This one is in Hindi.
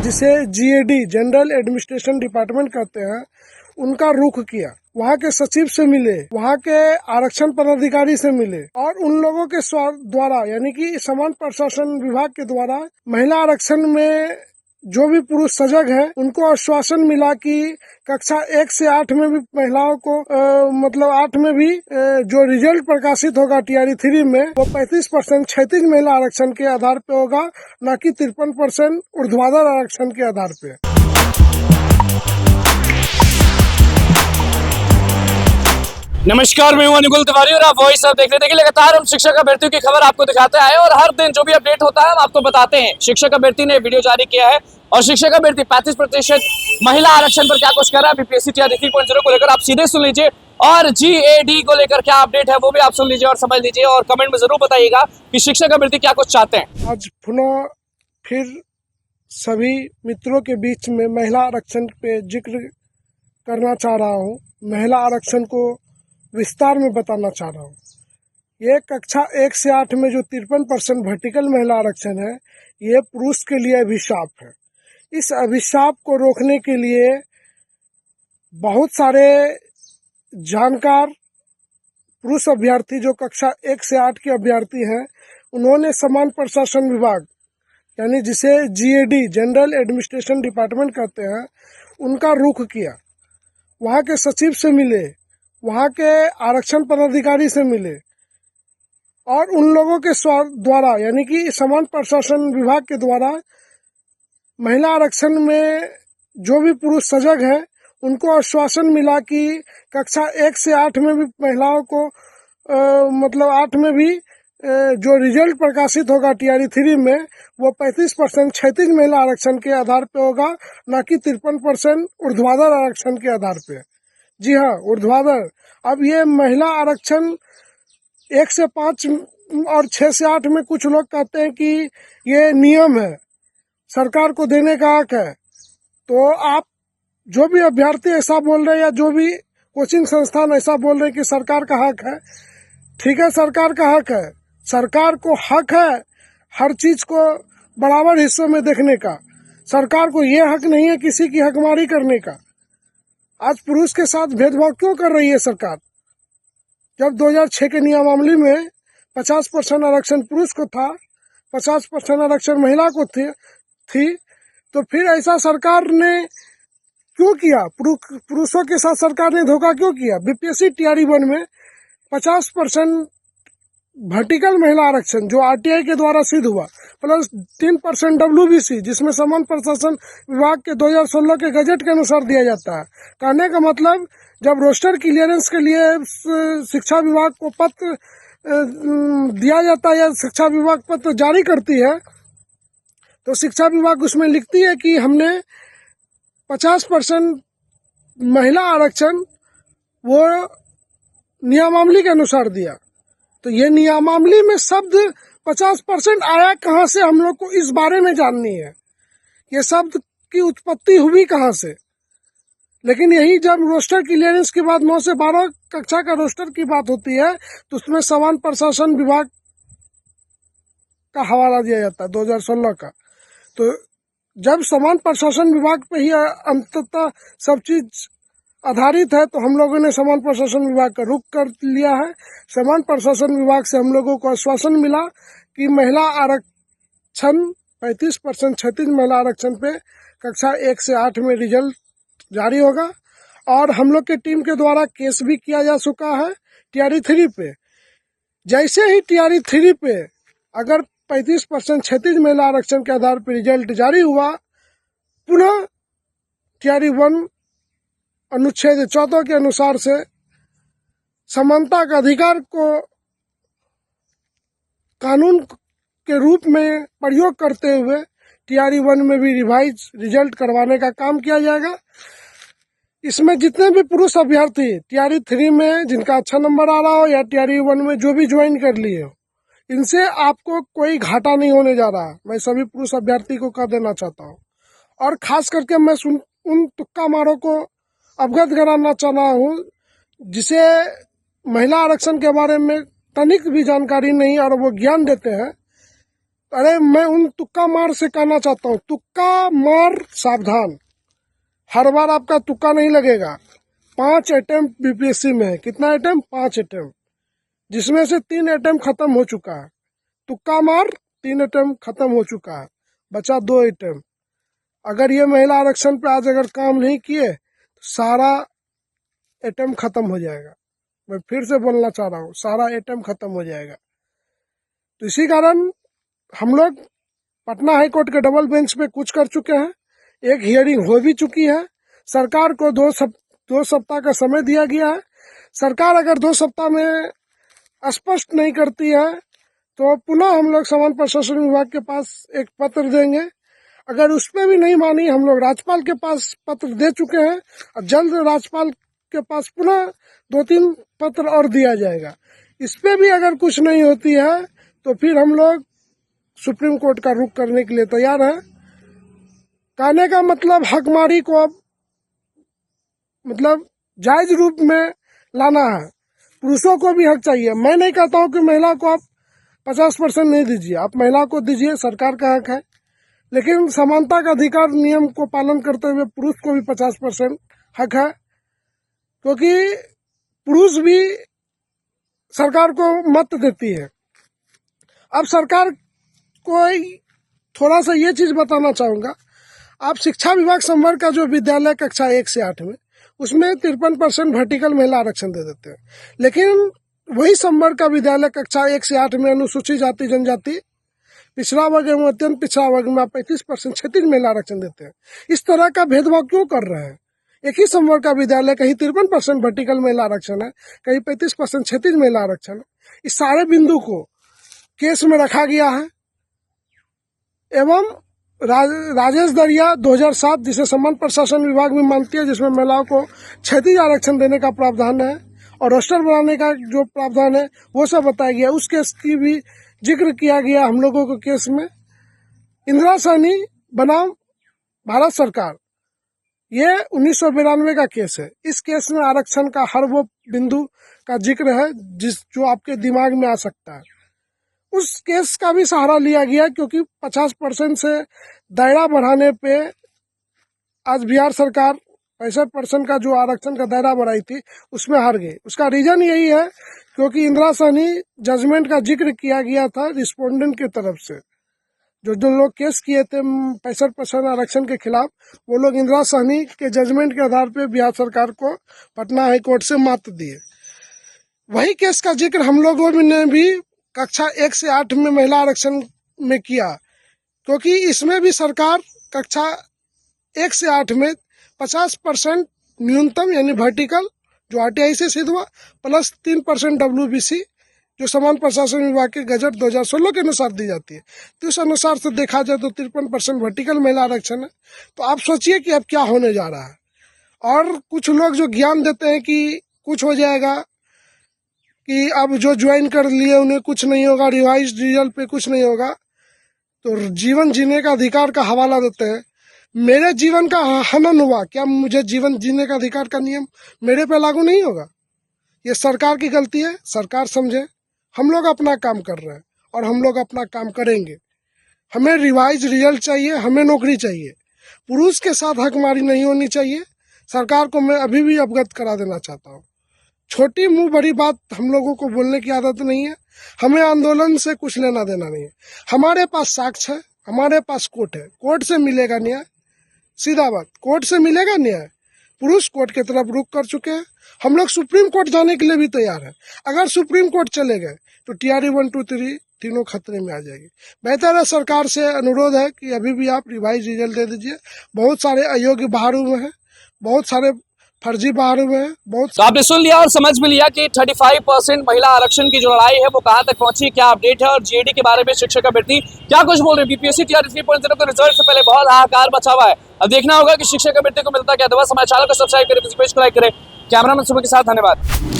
जिसे जीएडी जनरल एडमिनिस्ट्रेशन डिपार्टमेंट कहते हैं, उनका रुख किया। वहाँ के सचिव से मिले, वहाँ के आरक्षण पदाधिकारी से मिले और उन लोगों के द्वारा यानी कि समान प्रशासन विभाग के द्वारा महिला आरक्षण में जो भी पुरुष सजग हैं उनको आश्वासन मिला कि कक्षा 1 से 8 में भी महिलाओं को मतलब 8 में भी जो रिजल्ट प्रकाशित होगा टीआरई 3 में वो 35% क्षैतिज महिला आरक्षण के आधार पे होगा, न कि 53% ऊर्ध्वाधर आरक्षण के आधार पे। नमस्कार, मैं हूं अनुकुल तिवारी और आप वॉइस ऑफ देख रहे थे। लगातार हम शिक्षक अभ्यर्थियों की खबर आपको दिखाते आए और हर दिन जो भी अपडेट होता है हम आपको बताते हैं। शिक्षक अभ्यर्थी ने वीडियो जारी किया है और शिक्षक अभ्यर्थी 35% महिला आरक्षण पर क्या कुछ कर रहा है बीपीएससी टीआरई 3.0 को लेकर आप सीधे सुन लीजिए और जीएडी को लेकर क्या अपडेट है वो भी आप सुन लीजिए और समझ लीजिए और कमेंट में जरूर बताइएगा कि शिक्षक अभ्यर्थी क्या कुछ चाहते हैं। आज पुनः फिर सभी मित्रों के बीच में महिला आरक्षण पे जिक्र करना चाह रहा हूँ। महिला आरक्षण को विस्तार में बताना चाह रहा हूँ। ये कक्षा 1 से 8 में जो 53% वर्टिकल महिला आरक्षण है, ये पुरुष के लिए अभिशाप है। इस अभिशाप को रोकने के लिए बहुत सारे जानकार पुरुष अभ्यर्थी जो कक्षा 1 से 8 के अभ्यर्थी हैं, उन्होंने समान प्रशासन विभाग यानी जिसे जीएडी जनरल एडमिनिस्ट्रेशन डिपार्टमेंट कहते हैं, उनका रुख किया। वहाँ के सचिव से मिले, वहाँ के आरक्षण पदाधिकारी से मिले और उन लोगों के द्वारा यानी कि समान प्रशासन विभाग के द्वारा महिला आरक्षण में जो भी पुरुष सजग हैं उनको आश्वासन मिला कि कक्षा 1 से 8 में भी महिलाओं को मतलब 8 में भी जो रिजल्ट प्रकाशित होगा टीआरई 3 में वो 35% क्षैतिज महिला आरक्षण के आधार पे होगा, न कि 53% ऊर्ध्वाधर आरक्षण के आधार पे। जी हाँ, ऊर्ध्वाधर। अब ये महिला आरक्षण 1 से 5 और 6 से 8 में कुछ लोग कहते हैं कि ये नियम है, सरकार को देने का हक है। तो आप जो भी अभ्यर्थी ऐसा बोल रहे हैं या जो भी कोचिंग संस्थान ऐसा बोल रहे हैं कि सरकार का हक है, ठीक है, सरकार का हक है। सरकार को हक है हर चीज को बराबर हिस्सों में देखने का। सरकार को ये हक नहीं है किसी की हकमारी करने का। आज पुरुष के साथ भेदभाव क्यों कर रही है सरकार? जब 2006 के नियमावली में 50% आरक्षण पुरुष को था, 50% आरक्षण महिला को थी, तो फिर ऐसा सरकार ने क्यों किया? पुरुषों के साथ सरकार ने धोखा क्यों किया? बीपीएससी टीआरई 1 में 50% वर्टिकल महिला आरक्षण जो आरटीआई के द्वारा सिद्ध हुआ, प्लस 3% डब्ल्यूबीसी जिसमें समान प्रशासन विभाग के 2016 के गजट के अनुसार दिया जाता है। कहने का मतलब जब रोस्टर क्लियरेंस के लिए शिक्षा विभाग को पत्र दिया जाता है या शिक्षा विभाग पत्र जारी करती है, तो शिक्षा विभाग उसमें लिखती है कि हमने 50% महिला आरक्षण वो नियमावली के अनुसार दिया। तो ये नियमावली में शब्द 50% आया कहाँ से, हम लोग को इस बारे में जाननी है। ये शब्द की उत्पत्ति हुई कहाँ से? लेकिन यही जब रोस्टर क्लियरेंस के बाद 9 से 12 कक्षा का रोस्टर की बात होती है तो उसमें समान प्रशासन विभाग का हवाला दिया जाता है 2016 का। तो जब समान प्रशासन विभाग पे ही अंततः सब चीज आधारित है, तो हम लोगों ने समान प्रशासन विभाग का रुख कर लिया है। समान प्रशासन विभाग से हम लोगों को आश्वासन मिला कि महिला आरक्षण 35% क्षैतिज महिला आरक्षण पे कक्षा 1 से 8 में रिजल्ट जारी होगा और हम लोग के टीम के द्वारा केस भी किया जा चुका है टीआरई 3 पे। जैसे ही टीआरई 3 पे अगर 35% क्षैतिज महिला आरक्षण के आधार पर रिजल्ट जारी हुआ, पुनः टीआरई 1 अनुच्छेद 14 के अनुसार से समानता का अधिकार को कानून के रूप में प्रयोग करते हुए टीआरई 1 में भी रिवाइज रिजल्ट करवाने का काम किया जाएगा। इसमें जितने भी पुरुष अभ्यर्थी टीआरई 3 में जिनका अच्छा नंबर आ रहा हो या टीआरई 1 में जो भी ज्वाइन कर लिए हो, इनसे आपको कोई घाटा नहीं होने जा रहा। मैं सभी पुरुष अभ्यर्थी को कह देना चाहता हूँ और खास करके मैं उन तुक्का मारों को अवगत कराना चाहता हूँ जिसे महिला आरक्षण के बारे में तनिक भी जानकारी नहीं और वो ज्ञान देते हैं। अरे मैं उन तुक्का मार से कहना चाहता हूँ, तुक्का मार सावधान, हर बार आपका तुक्का नहीं लगेगा। 5 अटेम्प्ट बीपीएससी में है। कितना अटेम्प्ट? 5 अटेम्प्ट, जिसमें से 3 अटेम्प्ट खत्म हो चुका है। तुक्का मार 3 अटेम्प्ट खत्म हो चुका है, बचा 2 अटेम्प्ट। अगर ये महिला आरक्षण पे आज अगर काम नहीं किए तो सारा अटेम्प्ट खत्म हो जाएगा। मैं फिर से बोलना चाह रहा हूँ, सारा अटेम्प्ट खत्म हो जाएगा। तो इसी कारण हम लोग पटना हाई कोर्ट के डबल बेंच पे कुछ कर चुके हैं। एक हियरिंग हो भी चुकी है। सरकार को 2 सप्ताह का समय दिया गया है। सरकार अगर 2 सप्ताह में स्पष्ट नहीं करती है तो पुनः हम लोग सामान्य प्रशासन विभाग के पास एक पत्र देंगे। अगर उस पर भी नहीं मानी, हम लोग राज्यपाल के पास पत्र दे चुके हैं और जल्द राज्यपाल के पास पुनः 2-3 पत्र और दिया जाएगा। इस पे भी अगर कुछ नहीं होती है तो फिर हम लोग सुप्रीम कोर्ट का रुख करने के लिए तैयार है। कहने का मतलब हकमारी को अब मतलब जायज रूप में लाना है। पुरुषों को भी हक चाहिए। मैं नहीं कहता हूँ कि महिला को आप 50% नहीं दीजिए, आप महिला को दीजिए, सरकार का हक है। लेकिन समानता का अधिकार नियम को पालन करते हुए पुरुष को भी 50% हक है, क्योंकि पुरुष भी सरकार को मत देती है। अब सरकार को थोड़ा सा ये चीज बताना चाहूँगा, आप शिक्षा विभाग संवर्ग का जो विद्यालय कक्षा 1 से 8 में, उसमें 53% वर्टिकल महिला आरक्षण दे देते हैं। लेकिन वही संवर्ग का विद्यालय कक्षा 1 से 8 में अनुसूचित जाति जनजाति पिछड़ा वर्ग एवं अत्यंत पिछड़ा वर्ग में 35% क्षैतिज महिला आरक्षण देते हैं। इस तरह का भेदभाव क्यों कर रहे हैं? एक ही संवर्ग का विद्यालय कहीं 53% वर्टिकल महिला आरक्षण है, कहीं 35% क्षैतिज महिला आरक्षण है। इस सारे बिंदु को केस में रखा गया है एवं राजेश दरिया 2007, जिसे सामान्य प्रशासन विभाग भी मानती है, जिसमें महिलाओं को क्षैतिज आरक्षण देने का प्रावधान है और रोस्टर बनाने का जो प्रावधान है वो सब बताया गया। उस केस की भी जिक्र किया गया हम लोगों के केस में। इंदिरा सहनी बनाम भारत सरकार, ये 1992 का केस है। इस केस में आरक्षण का हर वो बिंदु का जिक्र है जो आपके दिमाग में आ सकता है। उस केस का भी सहारा लिया गया, क्योंकि 50% से दायरा बढ़ाने पे आज बिहार सरकार 65% का जो आरक्षण का दायरा बढ़ाई थी उसमें हार गई। उसका रीजन यही है क्योंकि इंदिरा सहनी जजमेंट का जिक्र किया गया था रिस्पोंडेंट की तरफ से। जो लोग केस किए थे 65% आरक्षण के खिलाफ, वो लोग इंदिरा सहनी के जजमेंट के आधार पे बिहार सरकार को पटना हाई कोर्ट से मात दिए। वही केस का जिक्र हम लोगों ने भी कक्षा 1 से 8 में महिला आरक्षण में किया, क्योंकि इसमें भी सरकार कक्षा 1 से 8 में 50% न्यूनतम यानी वर्टिकल जो आरटीआई से सिद्ध हुआ प्लस 3% डब्ल्यूबीसी जो सामान्य प्रशासन विभाग के गजट 2016 के अनुसार दी जाती है। तो उस अनुसार से देखा जाए तो 53% वर्टिकल महिला आरक्षण है। तो आप सोचिए कि अब क्या होने जा रहा है। और कुछ लोग जो ज्ञान देते हैं कि कुछ हो जाएगा, कि अब जो ज्वाइन कर लिए उन्हें कुछ नहीं होगा, रिवाइज रिजल्ट पे कुछ नहीं होगा, तो जीवन जीने का अधिकार का हवाला देते हैं। मेरे जीवन का हनन हुआ, क्या मुझे जीवन जीने का अधिकार का नियम मेरे पे लागू नहीं होगा? ये सरकार की गलती है, सरकार समझे। हम लोग अपना काम कर रहे हैं और हम लोग अपना काम करेंगे। हमें रिवाइज रिजल्ट चाहिए, हमें नौकरी चाहिए। पुरुष के साथ हकमारी नहीं होनी चाहिए। सरकार को मैं अभी भी अवगत करा देना चाहता हूँ। छोटी मुंह बड़ी बात हम लोगों को बोलने की आदत नहीं है। हमें आंदोलन से कुछ लेना देना नहीं है। हमारे पास साक्ष्य है, हमारे पास कोर्ट है, कोर्ट से मिलेगा न्याय। सीधा बात, कोर्ट से मिलेगा न्याय। पुरुष कोर्ट की तरफ रुख कर चुके हैं। हम लोग सुप्रीम कोर्ट जाने के लिए भी तैयार है। अगर सुप्रीम कोर्ट चले गए तो टीआरई 1, 2, 3 तीनों खतरे में आ जाएगी। बेहतर है, सरकार से अनुरोध है कि अभी भी आप रिवाइज रिजल्ट दे दीजिए। बहुत सारे अयोग्य बाहर हुए हैं, बहुत सारे फर्जी बाहर हुए हैं, बहुत। तो आपने सुन लिया और समझ भी लिया कि 35% महिला आरक्षण की जो लड़ाई है वो कहां तक पहुंची, क्या अपडेट है, और जीएडी के बारे में शिक्षक अभ्यर्थी क्या कुछ बोल रहे हैं। बीपीएससी टीआरई 3.0 के रिजल्ट से पहले बहुत हाहाकार मचा हुआ है। अब देखना होगा कि शिक्षक अभ्यर्थी को मिलता क्या। दवा समाचार को सब्सक्राइब करें, पेज को लाइक करें। कैमरामैन सुबह के साथ, धन्यवाद।